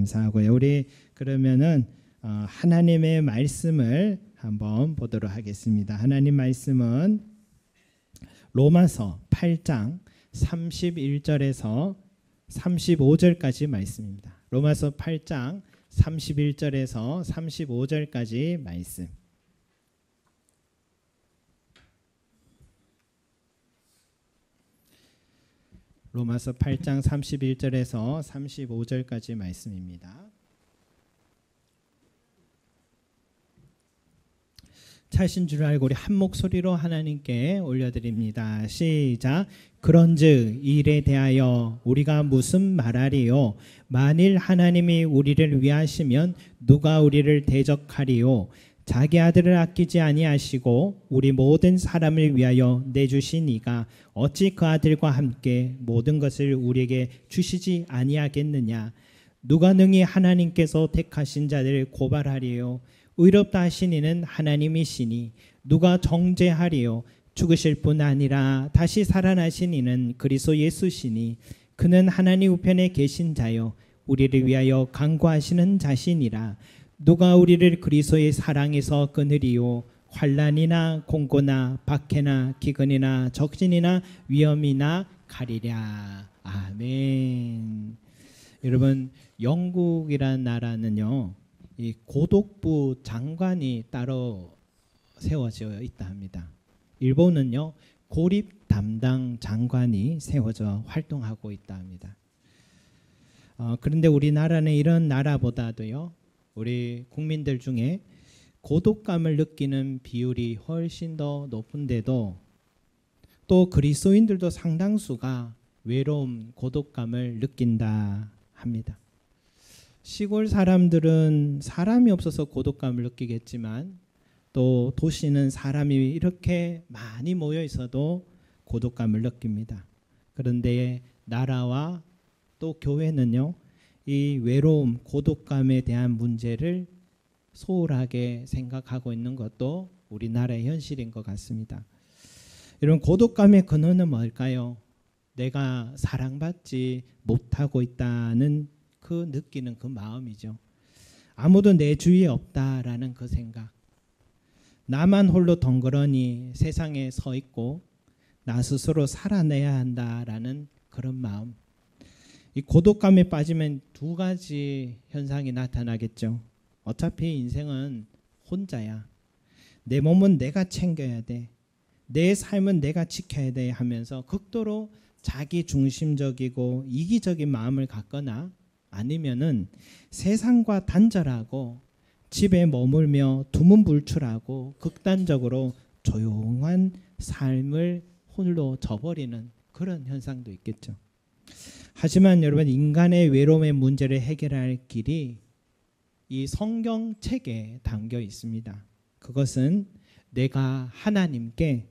감사하고요. 우리 그러면은 하나님의 말씀을 한번 보도록 하겠습니다. 하나님 말씀은 로마서 8장 31절에서 35절까지 말씀입니다. 로마서 8장 31절에서 35절까지 말씀. 로마서 8장 31절에서 35절까지 말씀입니다. 차신 줄 알고 우리 한 목소리로 하나님께 올려드립니다. 시작. 그런즉 이 일에 대하여 우리가 무슨 말하리요? 만일 하나님이 우리를 위하시면 누가 우리를 대적하리요? 자기 아들을 아끼지 아니하시고 우리 모든 사람을 위하여 내주신 이가 어찌 그 아들과 함께 모든 것을 우리에게 주시지 아니하겠느냐? 누가 능히 하나님께서 택하신 자들을 고발하리요? 의롭다 하신 이는 하나님이시니 누가 정죄하리요? 죽으실 뿐 아니라 다시 살아나신 이는 그리스도 예수시니 그는 하나님 우편에 계신 자요 우리를 위하여 간구하시는 자시니라. 누가 우리를 그리스도의 사랑에서 끊으리요? 환난이나 공고나 박해나 기근이나 적신이나 위험이나 가리랴. 아멘. 여러분, 영국이란 나라는요, 이 고독부 장관이 따로 세워져 있다 합니다. 일본은요, 고립 담당 장관이 세워져 활동하고 있다 합니다. 그런데 우리나라는 이런 나라보다도요, 우리 국민들 중에 고독감을 느끼는 비율이 훨씬 더 높은데도 또 그리스도인들도 상당수가 외로움, 고독감을 느낀다 합니다. 시골 사람들은 사람이 없어서 고독감을 느끼겠지만 또 도시는 사람이 이렇게 많이 모여 있어도 고독감을 느낍니다. 그런데 나라와 또 교회는요, 이 외로움, 고독감에 대한 문제를 소홀하게 생각하고 있는 것도 우리나라의 현실인 것 같습니다. 이런 고독감의 근원은 뭘까요? 내가 사랑받지 못하고 있다는 그 느끼는 그 마음이죠. 아무도 내 주위에 없다라는 그 생각. 나만 홀로 덩그러니 세상에 서 있고 나 스스로 살아내야 한다라는 그런 마음. 이 고독감에 빠지면 두 가지 현상이 나타나겠죠. 어차피 인생은 혼자야. 내 몸은 내가 챙겨야 돼. 내 삶은 내가 지켜야 돼 하면서 극도로 자기 중심적이고 이기적인 마음을 갖거나 아니면은 세상과 단절하고 집에 머물며 두문불출하고 극단적으로 조용한 삶을 홀로 져버리는 그런 현상도 있겠죠. 하지만 여러분, 인간의 외로움의 문제를 해결할 길이 이 성경책에 담겨 있습니다. 그것은 내가 하나님께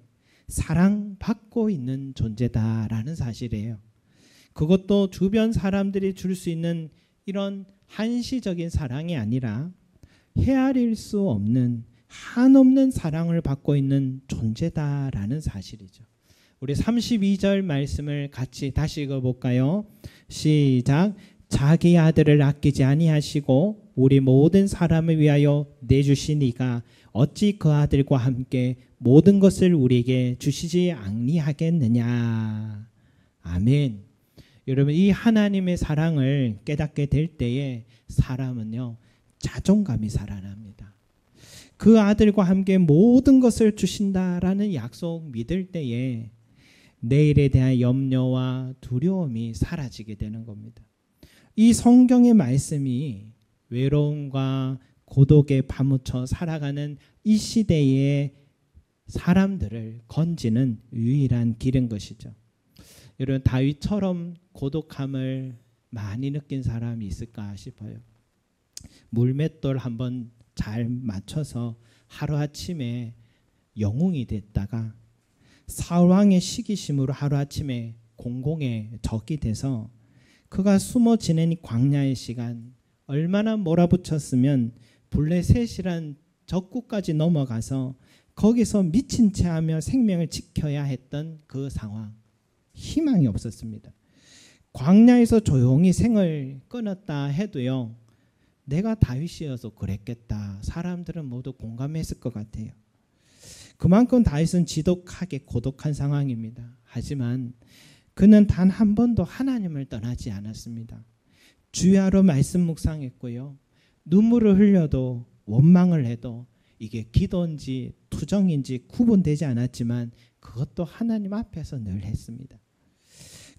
사랑받고 있는 존재다라는 사실이에요. 그것도 주변 사람들이 줄 수 있는 이런 한시적인 사랑이 아니라 헤아릴 수 없는 한없는 사랑을 받고 있는 존재다라는 사실이죠. 우리 32절 말씀을 같이 다시 읽어볼까요? 시작. 자기 아들을 아끼지 아니하시고 우리 모든 사람을 위하여 내주신 이가 어찌 그 아들과 함께 모든 것을 우리에게 주시지 아니하겠느냐. 아멘. 여러분, 이 하나님의 사랑을 깨닫게 될 때에 사람은요, 자존감이 살아납니다. 그 아들과 함께 모든 것을 주신다라는 약속 믿을 때에 내일에 대한 염려와 두려움이 사라지게 되는 겁니다. 이 성경의 말씀이 외로움과 고독에 파묻혀 살아가는 이 시대의 사람들을 건지는 유일한 길인 것이죠. 여러분, 다윗처럼 고독함을 많이 느낀 사람이 있을까 싶어요. 물맷돌 한번 잘 맞춰서 하루아침에 영웅이 됐다가 사울왕의 시기심으로 하루아침에 공공의 적이 돼서 그가 숨어 지낸 광야의 시간, 얼마나 몰아붙였으면 블레셋이란 적국까지 넘어가서 거기서 미친 채 하며 생명을 지켜야 했던 그 상황, 희망이 없었습니다. 광야에서 조용히 생을 끊었다 해도요, 내가 다윗이어서 그랬겠다. 사람들은 모두 공감했을 것 같아요. 그만큼 다윗은 지독하게 고독한 상황입니다. 하지만 그는 단 한 번도 하나님을 떠나지 않았습니다. 주야로 말씀 묵상했고요. 눈물을 흘려도 원망을 해도 이게 기도인지 투정인지 구분되지 않았지만 그것도 하나님 앞에서 늘 했습니다.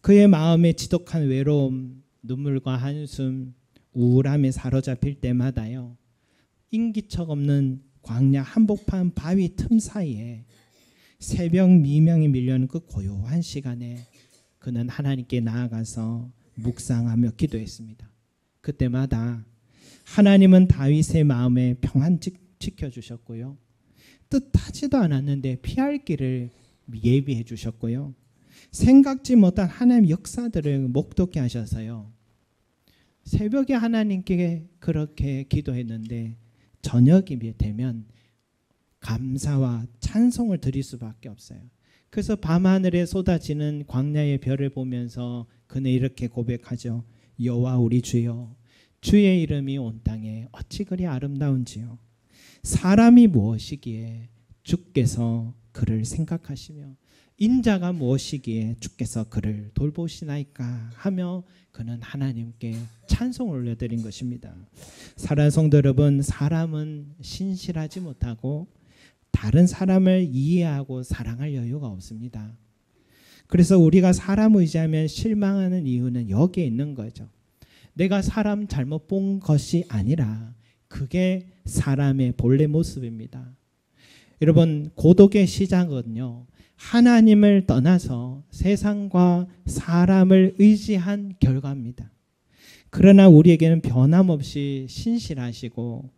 그의 마음에 지독한 외로움, 눈물과 한숨, 우울함에 사로잡힐 때마다요. 인기척 없는 광야 한복판 바위 틈 사이에 새벽 미명이 밀려는 그 고요한 시간에 그는 하나님께 나아가서 묵상하며 기도했습니다. 그때마다 하나님은 다윗의 마음에 평안 지켜주셨고요. 뜻하지도 않았는데 피할 길을 예비해 주셨고요. 생각지 못한 하나님의 역사들을 목도케 하셔서요. 새벽에 하나님께 그렇게 기도했는데 저녁이 되면 감사와 찬송을 드릴 수밖에 없어요. 그래서 밤하늘에 쏟아지는 광야의 별을 보면서 그는 이렇게 고백하죠. 여호와 우리 주여, 주의 이름이 온 땅에 어찌 그리 아름다운지요. 사람이 무엇이기에 주께서 그를 생각하시며 인자가 무엇이기에 주께서 그를 돌보시나이까 하며 그는 하나님께 찬송을 올려드린 것입니다. 사랑하는 성도 여러분, 사람은 신실하지 못하고 다른 사람을 이해하고 사랑할 여유가 없습니다. 그래서 우리가 사람 의지하면 실망하는 이유는 여기에 있는 거죠. 내가 사람 잘못 본 것이 아니라 그게 사람의 본래 모습입니다. 여러분, 고독의 시작은요, 하나님을 떠나서 세상과 사람을 의지한 결과입니다. 그러나 우리에게는 변함없이 신실하시고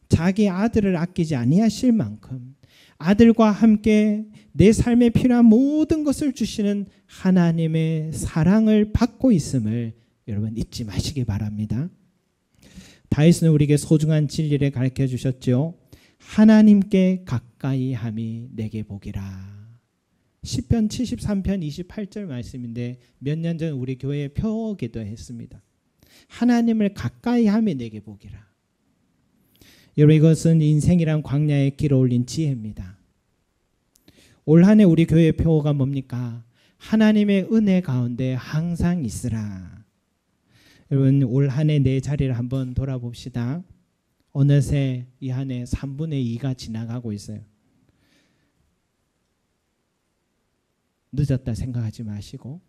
자기 아들을 아끼지 아니하실 만큼 아들과 함께 내 삶에 필요한 모든 것을 주시는 하나님의 사랑을 받고 있음을 여러분 잊지 마시기 바랍니다. 다윗은 우리에게 소중한 진리를 가르쳐 주셨죠. 하나님께 가까이 함이 내게 복이라. 시편 73편 28절 말씀인데 몇 년 전 우리 교회에 표기도 했습니다. 하나님을 가까이 함이 내게 복이라. 여러분, 이것은 인생이란 광야에 길 올린 지혜입니다. 올 한 해 우리 교회의 표어가 뭡니까? 하나님의 은혜 가운데 항상 있으라. 여러분, 올 한 해 내 자리를 한번 돌아봅시다. 어느새 이 한 해 3분의 2가 지나가고 있어요. 늦었다 생각하지 마시고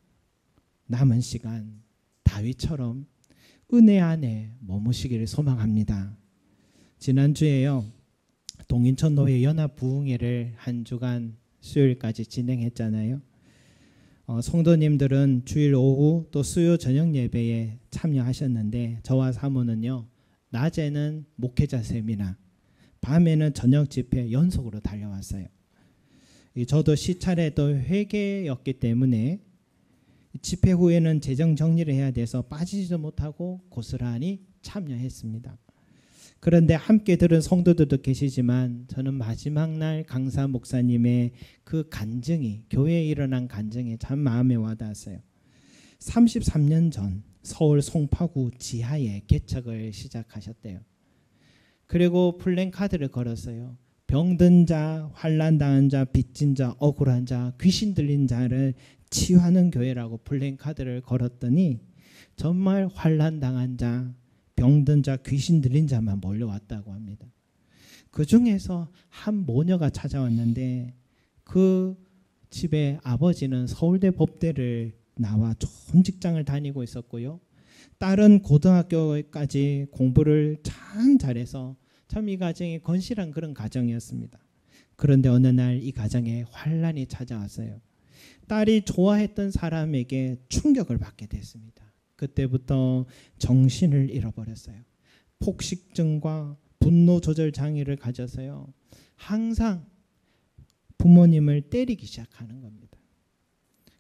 남은 시간 다윗처럼 은혜 안에 머무시기를 소망합니다. 지난주에요, 동인천 노회 연합 부흥회를 한 주간 수요일까지 진행했잖아요. 성도님들은 주일 오후 또 수요 저녁 예배에 참여하셨는데 저와 사모는요, 낮에는 목회자 세미나, 밤에는 저녁 집회 연속으로 달려왔어요. 저도 시차례도 회계였기 때문에 집회 후에는 재정 정리를 해야 돼서 빠지지도 못하고 고스란히 참여했습니다. 그런데 함께 들은 성도들도 계시지만 저는 마지막 날 강사 목사님의 그 간증이, 교회에 일어난 간증이 참 마음에 와닿았어요. 33년 전 서울 송파구 지하에 개척을 시작하셨대요. 그리고 플랜카드를 걸었어요. 병든 자, 환난당한 자, 빚진 자, 억울한 자, 귀신 들린 자를 치유하는 교회라고 플랜카드를 걸었더니 정말 환난당한 자, 병든 자, 귀신 들린 자만 몰려왔다고 합니다. 그 중에서 한 모녀가 찾아왔는데 그 집에 아버지는 서울대 법대를 나와 좋은 직장을 다니고 있었고요. 딸은 고등학교까지 공부를 참 잘해서 참 이 가정이 건실한 그런 가정이었습니다. 그런데 어느 날 이 가정에 환난이 찾아왔어요. 딸이 좋아했던 사람에게 충격을 받게 됐습니다. 그때부터 정신을 잃어버렸어요. 폭식증과 분노 조절 장애를 가져서요, 항상 부모님을 때리기 시작하는 겁니다.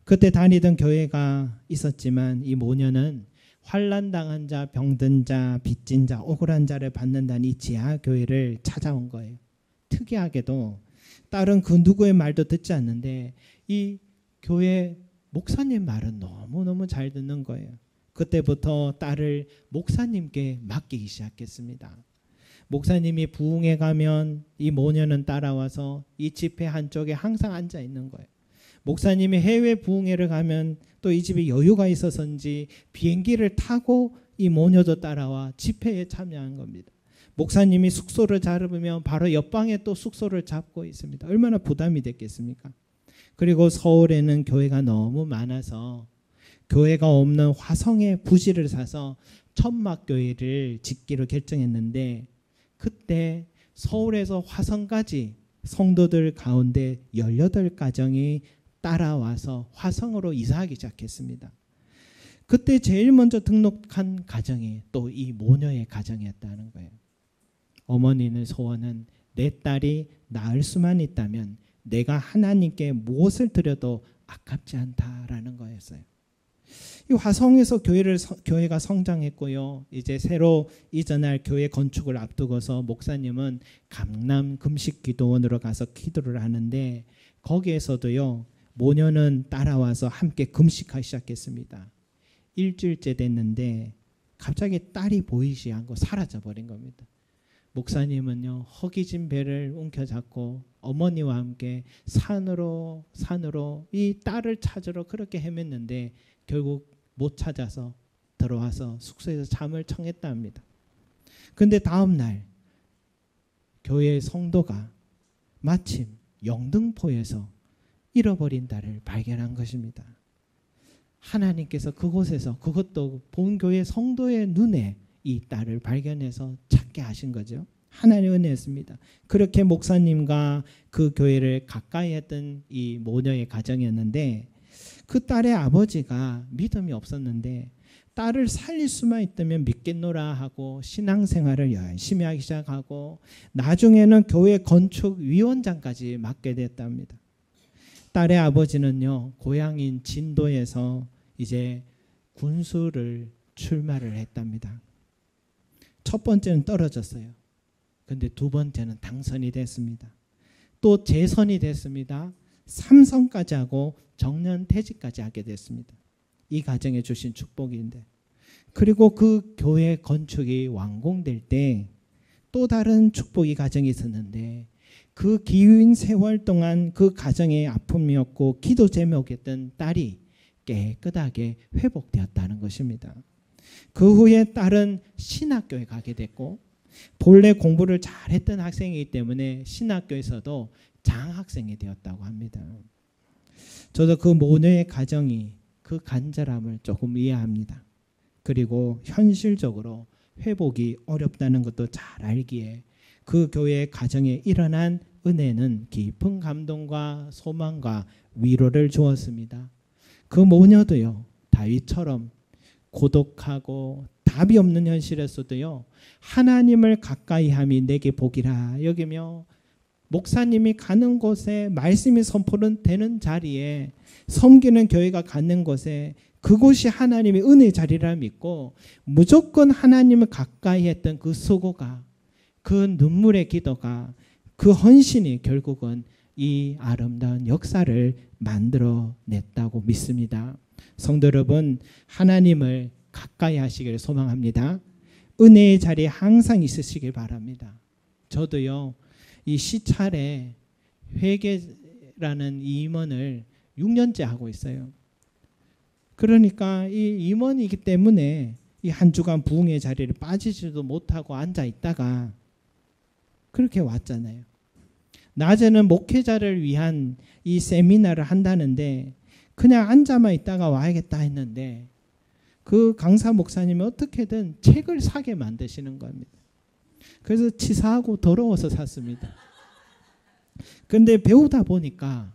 그때 다니던 교회가 있었지만 이 모녀는 환난당한 자, 병든 자, 빚진 자, 억울한 자를 받는다는 이 지하교회를 찾아온 거예요. 특이하게도 딸은 그 누구의 말도 듣지 않는데 이 교회 목사님 말은 너무너무 잘 듣는 거예요. 그때부터 딸을 목사님께 맡기기 시작했습니다. 목사님이 부흥회 가면 이 모녀는 따라와서 이 집회 한쪽에 항상 앉아 있는 거예요. 목사님이 해외 부흥회를 가면 또 이 집에 여유가 있어서인지 비행기를 타고 이 모녀도 따라와 집회에 참여한 겁니다. 목사님이 숙소를 잡으면 바로 옆방에 또 숙소를 잡고 있습니다. 얼마나 부담이 됐겠습니까? 그리고 서울에는 교회가 너무 많아서 교회가 없는 화성에 부지를 사서 천막교회를 짓기로 결정했는데, 그때 서울에서 화성까지 성도들 가운데 18가정이 따라와서 화성으로 이사하기 시작했습니다. 그때 제일 먼저 등록한 가정이 또 이 모녀의 가정이었다는 거예요. 어머니는 소원은 내 딸이 낳을 수만 있다면 내가 하나님께 무엇을 드려도 아깝지 않다라는 거였어요. 이 화성에서 교회가 성장했고요. 이제 새로 이전할 교회 건축을 앞두고서 목사님은 강남 금식기도원으로 가서 기도를 하는데, 거기에서도요 모녀는 따라와서 함께 금식하기 시작했습니다. 일주일째 됐는데 갑자기 딸이 보이지 않고 사라져 버린 겁니다. 목사님은요 허기진 배를 움켜잡고 어머니와 함께 산으로 이 딸을 찾으러 그렇게 헤맸는데 결국 못 찾아서 들어와서 숙소에서 잠을 청했다 합니다. 그런데 다음 날 교회 성도가 마침 영등포에서 잃어버린 딸을 발견한 것입니다. 하나님께서 그곳에서, 그것도 본교회 성도의 눈에 이 딸을 발견해서 찾게 하신 거죠. 하나님의 은혜였습니다. 그렇게 목사님과 그 교회를 가까이 했던 이 모녀의 가정이었는데, 그 딸의 아버지가 믿음이 없었는데 딸을 살릴 수만 있다면 믿겠노라 하고 신앙생활을 열심히 하기 시작하고 나중에는 교회 건축위원장까지 맡게 됐답니다. 딸의 아버지는요 고향인 진도에서 이제 군수를 출마를 했답니다. 첫 번째는 떨어졌어요. 근데 두 번째는 당선이 됐습니다. 또 재선이 됐습니다. 3선까지 하고 정년퇴직까지 하게 됐습니다. 이 가정에 주신 축복인데, 그리고 그 교회 건축이 완공될 때 또 다른 축복이 가정에 있었는데, 그 긴 세월 동안 그 가정의 아픔이었고 기도 제목이었던 딸이 깨끗하게 회복되었다는 것입니다. 그 후에 딸은 신학교에 가게 됐고, 본래 공부를 잘했던 학생이기 때문에 신학교에서도 장학생이 되었다고 합니다. 저도 그 모녀의 가정이 그 간절함을 조금 이해합니다. 그리고 현실적으로 회복이 어렵다는 것도 잘 알기에 그 교회의 가정에 일어난 은혜는 깊은 감동과 소망과 위로를 주었습니다. 그 모녀도요 다윗처럼 고독하고 답이 없는 현실에서도요 하나님을 가까이함이 내게 복이라 여기며 목사님이 가는 곳에 말씀이 선포되는 자리에 섬기는 교회가 가는 곳에 그곳이 하나님의 은혜의 자리라 믿고 무조건 하나님을 가까이 했던 그 수고가, 그 눈물의 기도가, 그 헌신이 결국은 이 아름다운 역사를 만들어냈다고 믿습니다. 성도 여러분, 하나님을 가까이 하시기를 소망합니다. 은혜의 자리에 항상 있으시길 바랍니다. 저도요 이 시찰에 회계라는 이 임원을 6년째 하고 있어요. 그러니까 이 임원이기 때문에 이 한 주간 부흥의 자리를 빠지지도 못하고 앉아 있다가 그렇게 왔잖아요. 낮에는 목회자를 위한 이 세미나를 한다는데 그냥 앉아만 있다가 와야겠다 했는데 그 강사 목사님이 어떻게든 책을 사게 만드시는 겁니다. 그래서 치사하고 더러워서 샀습니다. 그런데 배우다 보니까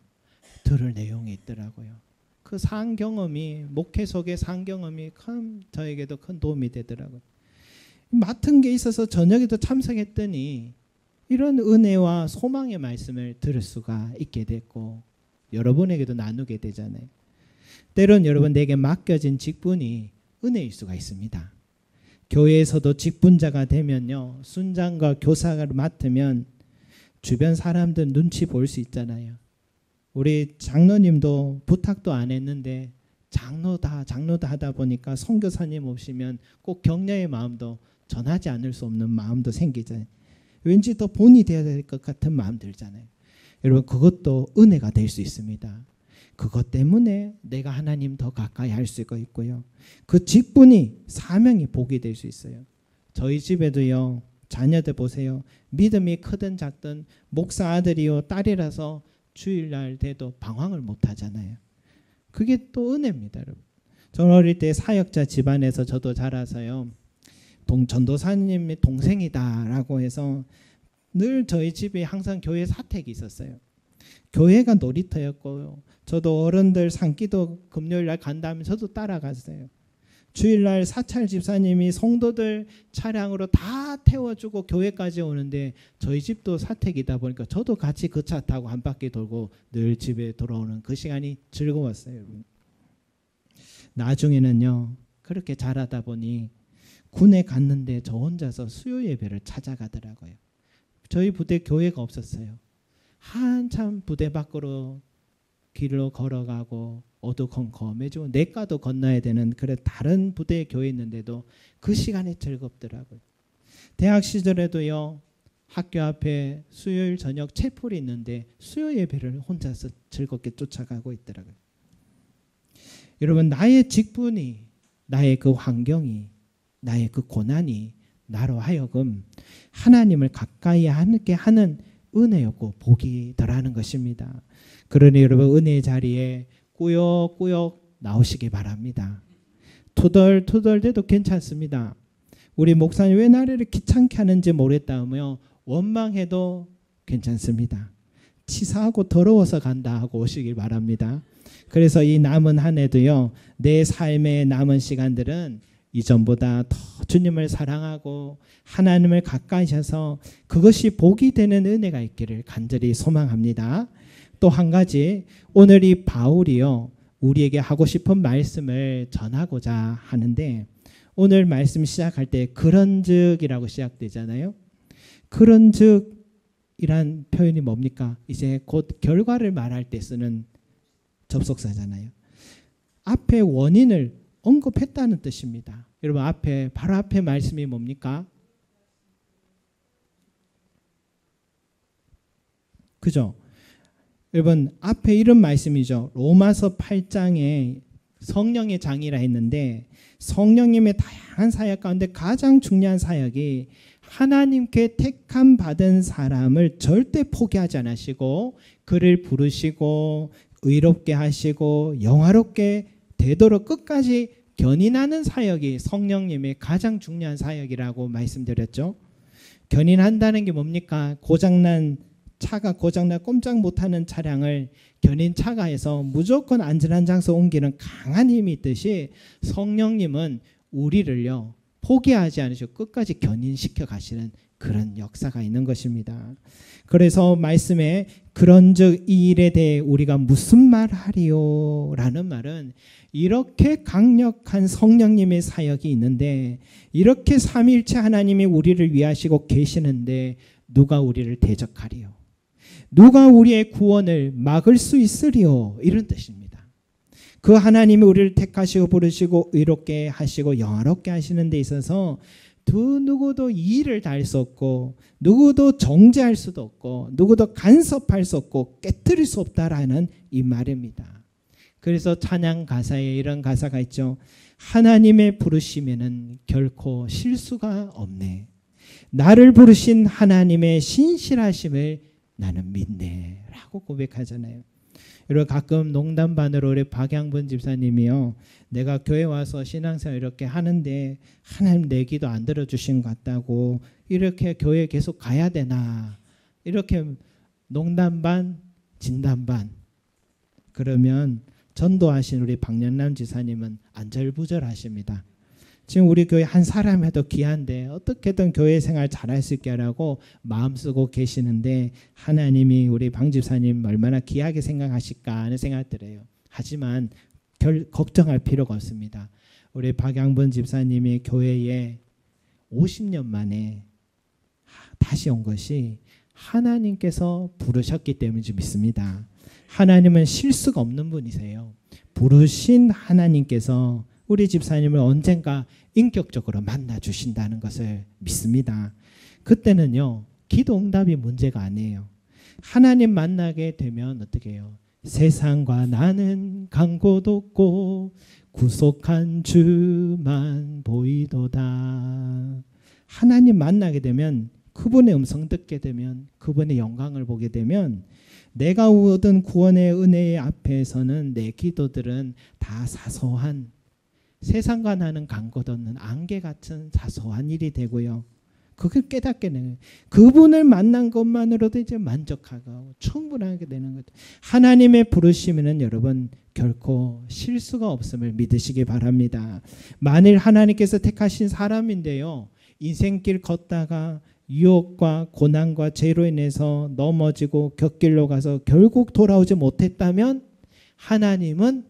들을 내용이 있더라고요. 그 산 경험이, 목회 속의 산 경험이 저에게도 큰 도움이 되더라고요. 맡은 게 있어서 저녁에도 참석했더니 이런 은혜와 소망의 말씀을 들을 수가 있게 됐고 여러분에게도 나누게 되잖아요. 때론 여러분 내게 맡겨진 직분이 은혜일 수가 있습니다. 교회에서도 직분자가 되면요, 순장과 교사를 맡으면 주변 사람들 눈치 볼 수 있잖아요. 우리 장로님도 부탁도 안 했는데 장로다 하다 보니까 선교사님 오시면 꼭 격려의 마음도 전하지 않을 수 없는 마음도 생기잖아요. 왠지 더 본이 되어야 될 것 같은 마음 들잖아요. 여러분 그것도 은혜가 될 수 있습니다. 그것 때문에 내가 하나님 더 가까이 할 수가 있고요. 그 직분이 사명이 복이 될 수 있어요. 저희 집에도요. 자녀들 보세요. 믿음이 크든 작든 목사 아들이요 딸이라서 주일날 돼도 방황을 못 하잖아요. 그게 또 은혜입니다. 여러분. 저는 어릴 때 사역자 집안에서 저도 자라서요. 전도사님의 동생이다라고 해서 늘 저희 집에 항상 교회 사택이 있었어요. 교회가 놀이터였고요. 저도 어른들 산기도 금요일날 간다면 저도 따라갔어요. 주일날 사찰 집사님이 성도들 차량으로 다 태워주고 교회까지 오는데 저희 집도 사택이다 보니까 저도 같이 그 차 타고 한 바퀴 돌고 늘 집에 돌아오는 그 시간이 즐거웠어요. 나중에는요. 그렇게 자라다 보니 군에 갔는데 저 혼자서 수요 예배를 찾아가더라고요. 저희 부대 교회가 없었어요. 한참 부대 밖으로 길로 걸어가고 어두컴컴해지고 내과도 건너야 되는 그런 다른 부대 교회 있는데도 그 시간이 즐겁더라고요. 대학 시절에도요. 학교 앞에 수요일 저녁 채플이 있는데 수요 예배를 혼자서 즐겁게 쫓아가고 있더라고요. 여러분 나의 직분이 나의 그 환경이 나의 그 고난이 나로 하여금 하나님을 가까이 하게 하는 은혜였고 복이 더라는 것입니다. 그러니 여러분 은혜의 자리에 꾸역꾸역 나오시기 바랍니다. 투덜투덜대도 괜찮습니다. 우리 목사님 왜 나를 귀찮게 하는지 모르겠다며 원망해도 괜찮습니다. 치사하고 더러워서 간다 하고 오시길 바랍니다. 그래서 이 남은 한 해도요. 내 삶의 남은 시간들은 이전보다 더 주님을 사랑하고 하나님을 가까이 하셔서 그것이 복이 되는 은혜가 있기를 간절히 소망합니다. 또 한 가지 오늘 이 바울이요. 우리에게 하고 싶은 말씀을 전하고자 하는데 오늘 말씀 시작할 때 그런즉이라고 시작되잖아요. 그런즉이란 표현이 뭡니까? 이제 곧 결과를 말할 때 쓰는 접속사잖아요. 앞에 원인을 언급했다는 뜻입니다. 여러분 바로 앞에 말씀이 뭡니까? 그죠? 여러분 앞에 이런 말씀이죠. 로마서 8장에 성령의 장이라 했는데 성령님의 다양한 사역 가운데 가장 중요한 사역이 하나님께 택함 받은 사람을 절대 포기하지 않으시고 그를 부르시고 의롭게 하시고 영화롭게 되도록 끝까지 견인하는 사역이 성령님의 가장 중요한 사역이라고 말씀드렸죠. 견인한다는 게 뭡니까? 차가 고장나 꼼짝 못하는 차량을 견인 차가에서 무조건 안전한 장소 옮기는 강한 힘이 있듯이 성령님은 우리를요 포기하지 않으시고 끝까지 견인시켜 가시는 그런 역사가 있는 것입니다. 그래서 말씀에 그런즉 이 일에 대해 우리가 무슨 말하리요? 라는 말은 이렇게 강력한 성령님의 사역이 있는데 이렇게 삼위일체 하나님이 우리를 위하시고 계시는데 누가 우리를 대적하리요? 누가 우리의 구원을 막을 수 있으리요? 이런 뜻입니다. 그 하나님이 우리를 택하시고 부르시고 의롭게 하시고 영화롭게 하시는 데 있어서 그 누구도 이의를 다할 수 없고 누구도 정죄할 수도 없고 누구도 간섭할 수 없고 깨트릴 수 없다라는 이 말입니다. 그래서 찬양 가사에 이런 가사가 있죠. 하나님의 부르시면은 결코 실수가 없네. 나를 부르신 하나님의 신실하심을 나는 믿네 라고 고백하잖아요. 여러분 가끔 농담반으로 우리 박양분 집사님이요. 내가 교회 와서 신앙생활 이렇게 하는데 하나님 내 기도 안 들어주신 것 같다고 이렇게 교회 계속 가야 되나 이렇게 농담반 진담반 그러면 전도하신 우리 박연남 지사님은 안절부절하십니다. 지금 우리 교회 한 사람 해도 귀한데 어떻게든 교회 생활 잘할 수 있게 하라고 마음 쓰고 계시는데 하나님이 우리 방 집사님 얼마나 귀하게 생각하실까 하는 생각 들어요. 하지만 걱정할 필요가 없습니다. 우리 박양분 집사님이 교회에 50년 만에 다시 온 것이 하나님께서 부르셨기 때문인지 믿습니다. 하나님은 실수가 없는 분이세요. 부르신 하나님께서 우리 집사님을 언젠가 인격적으로 만나 주신다는 것을 믿습니다. 그때는요, 기도 응답이 문제가 아니에요. 하나님 만나게 되면 어떻게 해요? 세상과 나는 강고도 없고 구속한 주만 보이도다. 하나님 만나게 되면, 그분의 음성 듣게 되면, 그분의 영광을 보게 되면 내가 얻은 구원의 은혜의 앞에서는 내 기도들은 다 사소한, 세상과 나는 강고도 없는 안개 같은 사소한 일이 되고요. 그걸 깨닫게 되는 거예요. 그분을 만난 것만으로도 이제 만족하고 충분하게 되는 거죠. 하나님의 부르심에는 여러분 결코 실수가 없음을 믿으시기 바랍니다. 만일 하나님께서 택하신 사람인데요, 인생길 걷다가 유혹과 고난과 죄로 인해서 넘어지고 곁길로 가서 결국 돌아오지 못했다면 하나님은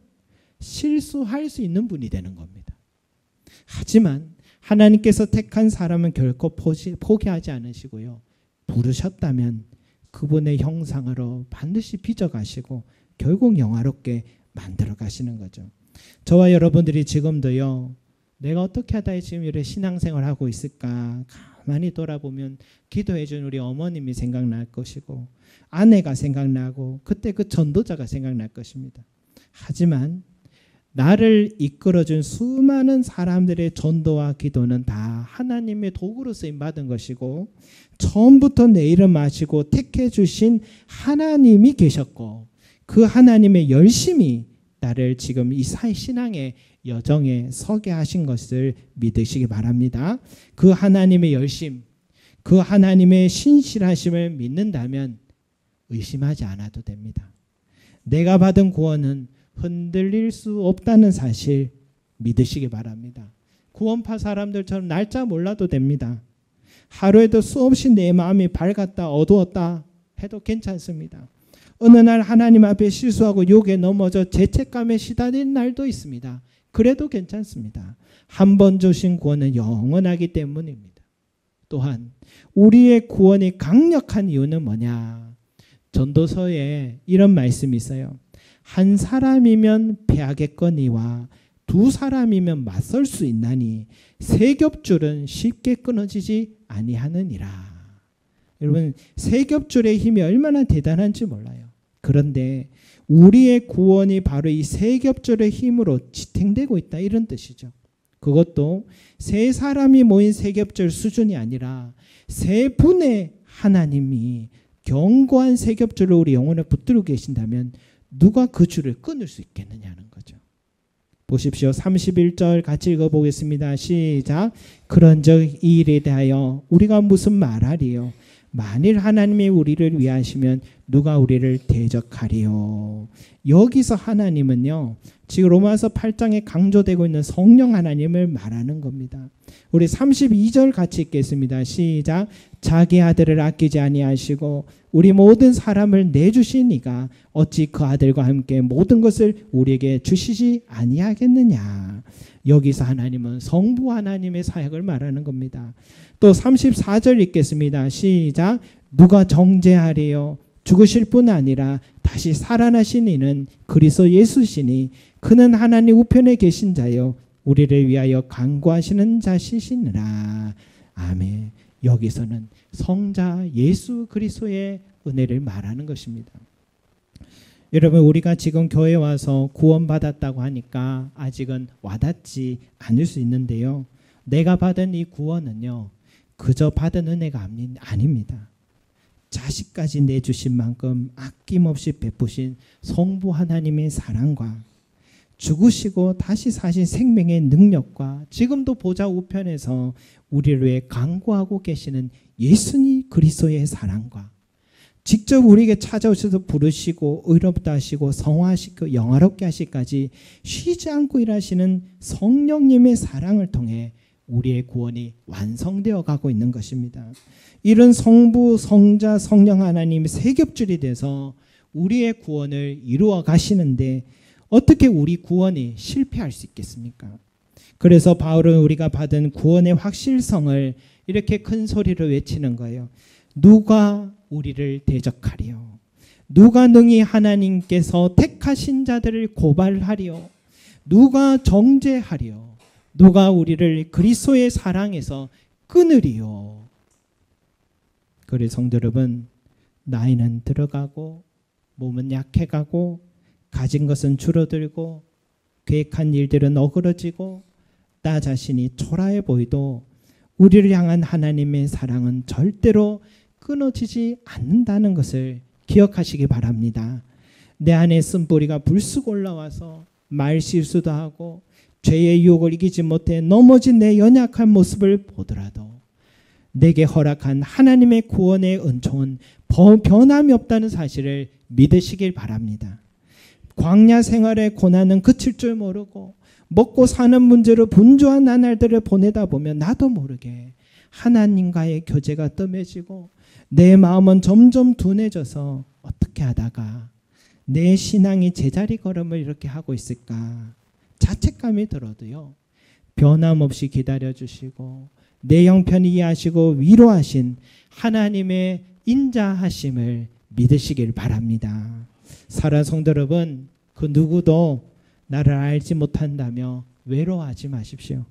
실수할 수 있는 분이 되는 겁니다. 하지만 하나님께서 택한 사람은 결코 포기하지 않으시고요, 부르셨다면 그분의 형상으로 반드시 빚어가시고 결국 영화롭게 만들어 가시는 거죠. 저와 여러분들이 지금도요, 내가 어떻게 하다 지금 이렇게 신앙생활을 하고 있을까 가만히 돌아보면 기도해 준 우리 어머님이 생각날 것이고 아내가 생각나고 그때 그 전도자가 생각날 것입니다. 하지만 나를 이끌어준 수많은 사람들의 전도와 기도는 다 하나님의 도구로 쓰임받은 것이고 처음부터 내 이름 아시고 택해 주신 하나님이 계셨고 그 하나님의 열심이 나를 지금 이 신앙의 여정에 서게 하신 것을 믿으시기 바랍니다. 그 하나님의 열심, 그 하나님의 신실하심을 믿는다면 의심하지 않아도 됩니다. 내가 받은 구원은 흔들릴 수 없다는 사실 믿으시기 바랍니다. 구원파 사람들처럼 날짜 몰라도 됩니다. 하루에도 수없이 내 마음이 밝았다 어두웠다 해도 괜찮습니다. 어느 날 하나님 앞에 실수하고 욕에 넘어져 죄책감에 시달린 날도 있습니다. 그래도 괜찮습니다. 한 번 주신 구원은 영원하기 때문입니다. 또한 우리의 구원이 강력한 이유는 뭐냐? 전도서에 이런 말씀이 있어요. 한 사람이면 패하겠거니와 두 사람이면 맞설 수 있나니 세 겹줄은 쉽게 끊어지지 아니하느니라. 여러분, 세 겹줄의 힘이 얼마나 대단한지 몰라요. 그런데 우리의 구원이 바로 이 세 겹줄의 힘으로 지탱되고 있다, 이런 뜻이죠. 그것도 세 사람이 모인 세 겹줄 수준이 아니라 세 분의 하나님이 견고한 세 겹줄을 우리 영혼에 붙들고 계신다면 누가 그 줄을 끊을 수 있겠느냐는 거죠. 보십시오. 31절 같이 읽어보겠습니다. 시작. 그런즉 이 일에 대하여 우리가 무슨 말하리요? 만일 하나님이 우리를 위하시면 누가 우리를 대적하리요? 여기서 하나님은요, 지금 로마서 8장에 강조되고 있는 성령 하나님을 말하는 겁니다. 우리 32절 같이 읽겠습니다. 시작. 자기 아들을 아끼지 아니하시고 우리 모든 사람을 내주신 이가 어찌 그 아들과 함께 모든 것을 우리에게 주시지 아니하겠느냐. 여기서 하나님은 성부 하나님의 사역을 말하는 겁니다. 또 34절 읽겠습니다. 시작. 누가 정죄하리요? 죽으실 뿐 아니라 다시 살아나신 이는 그리스도 예수시니 그는 하나님 우편에 계신 자요 우리를 위하여 간구하시는 자시시니라. 아멘. 여기서는 성자 예수 그리스도의 은혜를 말하는 것입니다. 여러분, 우리가 지금 교회에 와서 구원받았다고 하니까 아직은 와닿지 않을 수 있는데요, 내가 받은 이 구원은요, 그저 받은 은혜가 아닙니다. 자식까지 내주신 만큼 아낌없이 베푸신 성부 하나님의 사랑과 죽으시고 다시 사신 생명의 능력과 지금도 보좌 우편에서 우리를 위해 간구하고 계시는 예수님 그리스도의 사랑과 직접 우리에게 찾아오셔서 부르시고 의롭다 하시고 성화하시고 영화롭게 하시기까지 쉬지 않고 일하시는 성령님의 사랑을 통해 우리의 구원이 완성되어 가고 있는 것입니다. 이런 성부, 성자, 성령 하나님이 세 겹줄이 돼서 우리의 구원을 이루어 가시는데 어떻게 우리 구원이 실패할 수 있겠습니까? 그래서 바울은 우리가 받은 구원의 확실성을 이렇게 큰 소리로 외치는 거예요. 누가 우리를 대적하리요? 누가 능히 하나님께서 택하신 자들을 고발하리요? 누가 정죄하리요? 누가 우리를 그리스도의 사랑에서 끊으리요? 그래 성도 여러분, 나이는 들어가고 몸은 약해가고 가진 것은 줄어들고 계획한 일들은 어그러지고 나 자신이 초라해 보이도 우리를 향한 하나님의 사랑은 절대로 끊어지지 않는다는 것을 기억하시기 바랍니다. 내 안에 쓴뿌리가 불쑥 올라와서 말 실수도 하고 죄의 유혹을 이기지 못해 넘어진 내 연약한 모습을 보더라도 내게 허락한 하나님의 구원의 은총은 변함이 없다는 사실을 믿으시길 바랍니다. 광야 생활의 고난은 그칠 줄 모르고 먹고 사는 문제로 분주한 나날들을 보내다 보면 나도 모르게 하나님과의 교제가 뜸해지고 내 마음은 점점 둔해져서 어떻게 하다가 내 신앙이 제자리 걸음을 이렇게 하고 있을까 자책감이 들어도요, 변함없이 기다려주시고 내 형편이 이해하시고 위로하신 하나님의 인자하심을 믿으시길 바랍니다. 사랑하는 성도 여러분, 그 누구도 나를 알지 못한다며 외로워하지 마십시오.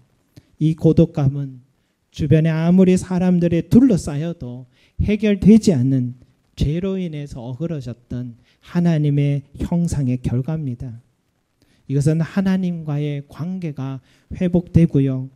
이 고독감은 주변에 아무리 사람들이 둘러싸여도 해결되지 않는 죄로 인해서 어그러졌던 하나님의 형상의 결과입니다. 이것은 하나님과의 관계가 회복되고요,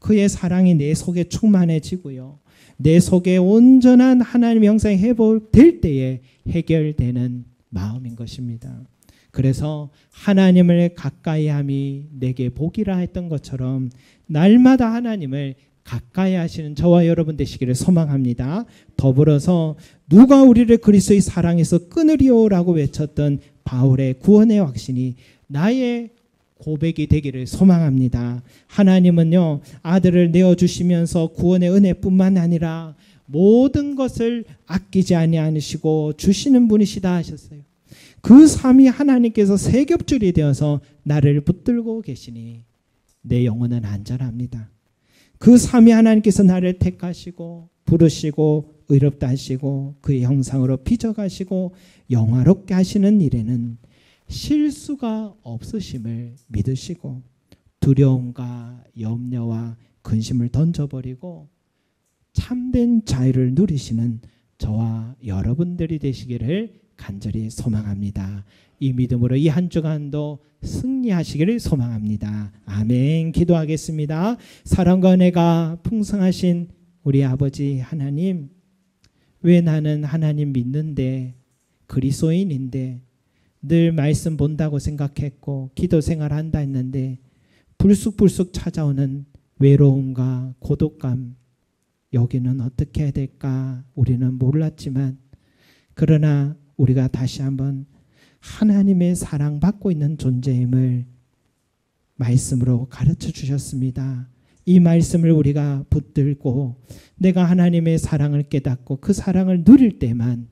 그의 사랑이 내 속에 충만해지고요, 내 속에 온전한 하나님의 형상이 회복될 때에 해결되는 마음인 것입니다. 그래서 하나님을 가까이함이 내게 복이라 했던 것처럼 날마다 하나님을 가까이 하시는 저와 여러분 되시기를 소망합니다. 더불어서 누가 우리를 그리스도의 사랑에서 끊으리오라고 외쳤던 바울의 구원의 확신이 나의 고백이 되기를 소망합니다. 하나님은요, 아들을 내어주시면서 구원의 은혜뿐만 아니라 모든 것을 아끼지 아니하시고 주시는 분이시다 하셨어요. 그 삼위 하나님께서 세 겹줄이 되어서 나를 붙들고 계시니 내 영혼은 안전합니다. 그 삼위 하나님께서 나를 택하시고 부르시고 의롭다 하시고 그의 형상으로 빚어가시고 영화롭게 하시는 일에는 실수가 없으심을 믿으시고 두려움과 염려와 근심을 던져버리고 참된 자유를 누리시는 저와 여러분들이 되시기를 간절히 소망합니다. 이 믿음으로 이 한 주간도 승리하시기를 소망합니다. 아멘. 기도하겠습니다. 사랑과 은혜가 풍성하신 우리 아버지 하나님, 왜 나는 하나님 믿는데 그리스도인인데 늘 말씀 본다고 생각했고 기도 생활한다 했는데 불쑥불쑥 찾아오는 외로움과 고독감, 여기는 어떻게 해야 될까 우리는 몰랐지만, 그러나 우리가 다시 한번 하나님의 사랑받고 있는 존재임을 말씀으로 가르쳐 주셨습니다. 이 말씀을 우리가 붙들고 내가 하나님의 사랑을 깨닫고 그 사랑을 누릴 때만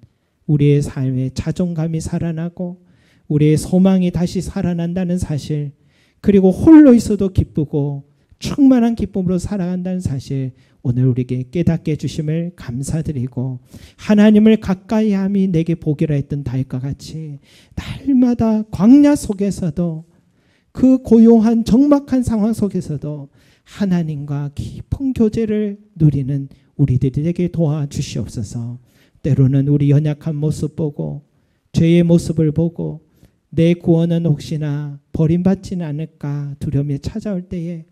우리의 삶에 자존감이 살아나고 우리의 소망이 다시 살아난다는 사실, 그리고 홀로 있어도 기쁘고 충만한 기쁨으로 살아간다는 사실, 오늘 우리에게 깨닫게 해주심을 감사드리고, 하나님을 가까이 함이 내게 복이라 했던 다윗과 같이 날마다 광야 속에서도 그 고요한 적막한 상황 속에서도 하나님과 깊은 교제를 누리는 우리들이 되게 도와주시옵소서. 때로는 우리 연약한 모습 보고 죄의 모습을 보고 내 구원은 혹시나 버림받지는 않을까 두려움이 찾아올 때에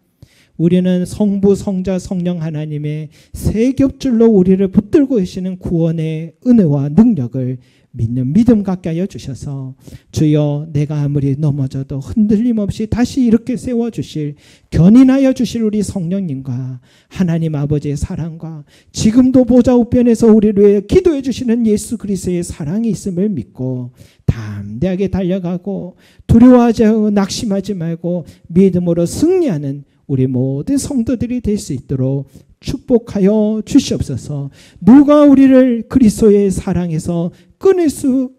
우리는 성부, 성자, 성령 하나님의 세 겹줄로 우리를 붙들고 계시는 구원의 은혜와 능력을 믿는 믿음 갖게 하여 주셔서, 주여 내가 아무리 넘어져도 흔들림 없이 다시 이렇게 세워주실, 견인하여 주실 우리 성령님과 하나님 아버지의 사랑과 지금도 보좌 우편에서 우리를 위해 기도해 주시는 예수 그리스도의 사랑이 있음을 믿고 담대하게 달려가고 두려워하지 않고 낙심하지 말고 믿음으로 승리하는 우리 모든 성도들이 될 수 있도록 축복하여 주시옵소서. 누가 우리를 그리스도의 사랑에서 끊을 수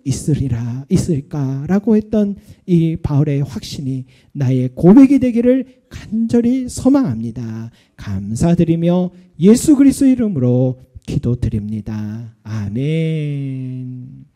있을까라고 했던 이 바울의 확신이 나의 고백이 되기를 간절히 소망합니다. 감사드리며 예수 그리스도 이름으로 기도드립니다. 아멘.